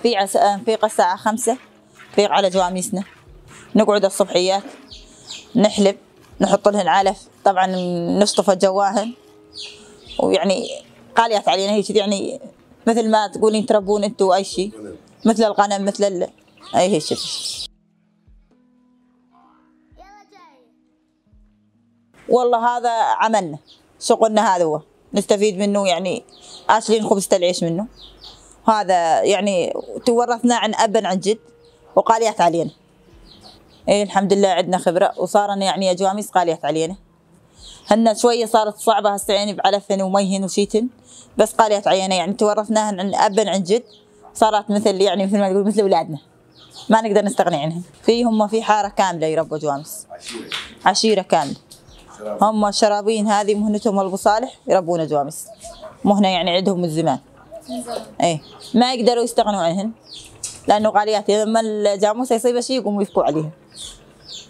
نفيق الساعة 5، نفيق على جواميسنا، نقعد الصبحيات نحلب، نحط لهن علف، طبعا نشطف جواهن، ويعني غاليات علينا هيك يعني مثل ما تقولين تربون انتوا اي شيء، مثل الغنم مثل اي هيك. والله هذا عملنا، شغلنا هذا هو نستفيد منه، يعني آكلين خبزة العيش منه، هذا يعني تورثنا عن أب عن جد وقاليات علينا. إيه الحمد لله عندنا خبرة، وصارنا يعني جواميس قاليات علينا، هن شوية صارت صعبة هسه يعني بعلفن وميهن وشيتن، بس قاليات علينا يعني تورثناهن عن أب عن جد، صارت مثل يعني مثل ما تقول مثل أولادنا، ما نقدر نستغني عنهم. في حارة كاملة يربوا جواميس، عشيرة كاملة، هم الشرابين هذه مهنتهم أبو صالح يربون جواميس، مهنة يعني عندهم من زمان. ايه ما يقدروا يستغنوا عنهن لأنه غاليات، لما الجاموسة يصيبها شيء يقوموا يفكوا عليها،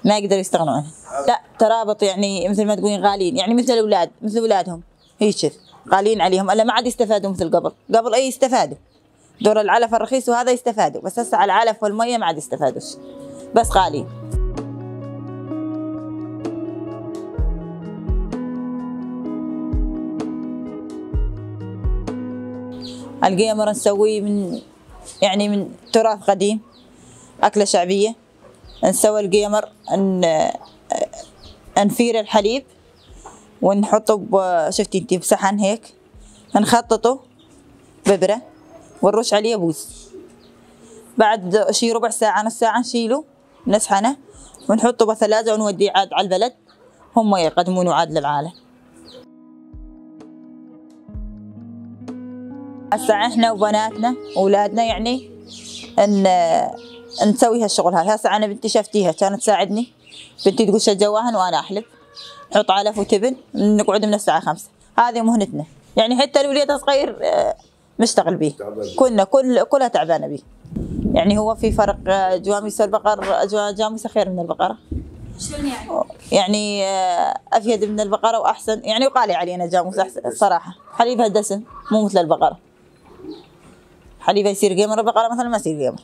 ما يقدروا يستغنوا عنها. لا ترابط يعني مثل ما تقولين غاليين، يعني مثل الأولاد مثل أولادهم هيك غاليين عليهم، إلا ما عاد يستفادوا مثل قبل أي يستفادوا دور العلف الرخيص وهذا يستفادوا، بس هسه على العلف والمية ما عاد يستفادوش، بس غاليين. القيمر نسويه من تراث قديم، أكلة شعبية. نسوي القيمر نفير الحليب ونحطه شفتي انتي بصحن هيك، نخططه ببرة ونرش عليه بوز، بعد شي ربع ساعة نص ساعة نشيله نسحنه ونحطه بالثلاجة ونوديه عاد على البلد، هم يقدمونه عاد للعالم. هسه احنا وبناتنا واولادنا يعني نسوي هالشغل هذا. هسه انا بنتي شفتيها كانت تساعدني، بنتي تقش الجواهن وانا احلب، نحط علف وتبن، نقعد من الساعة 5، هذه مهنتنا يعني، حتى الوليد الصغير مشتغل بيه، كلها تعبانة بيه. يعني هو في فرق، جواميس البقر جاموسة خير من البقرة. شلون يعني؟ يعني افيد من البقرة واحسن يعني، وغالي علينا جاموس احسن الصراحة، حليبها دسم مو مثل البقرة، حليبها يصير قمر، البقرة مثلا ما يصير قمر.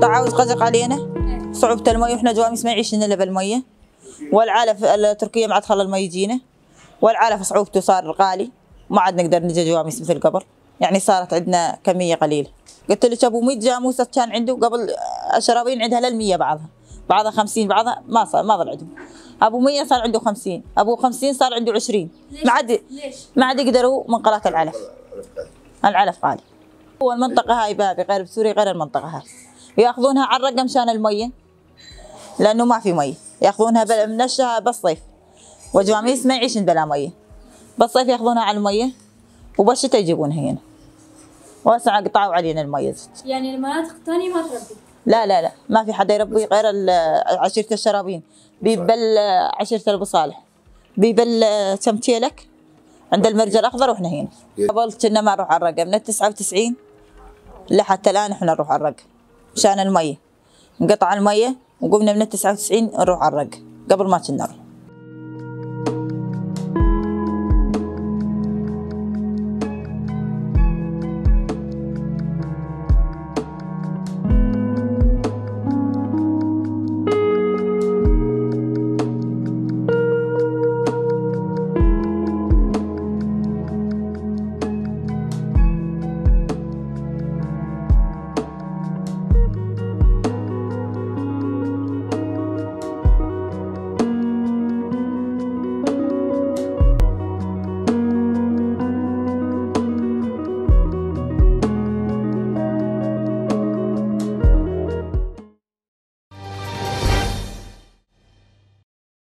تعاوز قزق علينا، صعوبة المي، واحنا جواميس ما يعيشن الا بالمية، والعلف التركية ما عاد خلى المي يجينا، والعلف صعوبته صار غالي، ما عاد نقدر نجي جواميس مثل قبل، يعني صارت عندنا كمية قليلة. قلت لك ابو 100 جاموسة كان عنده قبل، الشرابين عندها لل100 بعضها 50، بعضها ما ضل عندهم. ابو 100 صار عنده 50، ابو 50 صار عنده 20. ما عاد يقدروا من قلة العلف غالي. هو المنطقة هاي بابي غير بسوريا غير المنطقة هاي، ياخذونها على الرقة مشان المية، لأنه ما في مية، ياخذونها من الشهر بالصيف، وجواميس ما يعيشن بلا مية، بالصيف ياخذونها على المية وبالشتاء يجيبونها هنا، وهسه قطعوا علينا المية. يعني المناطق الثانية ما تربي؟ لا ما في حدا يربي غير عشيرة الشرابين، بيبل عشيرة أبو صالح، بيبل تمتيلك عند المرج الأخضر، وإحنا هنا. قبل كنا ما نروح على الرقة من 99 لحتى الآن إحنا نروح على الرقة مشان المية، انقطع المية وقمنا من 99 نروح على الرقة، قبل ما كنا نروح.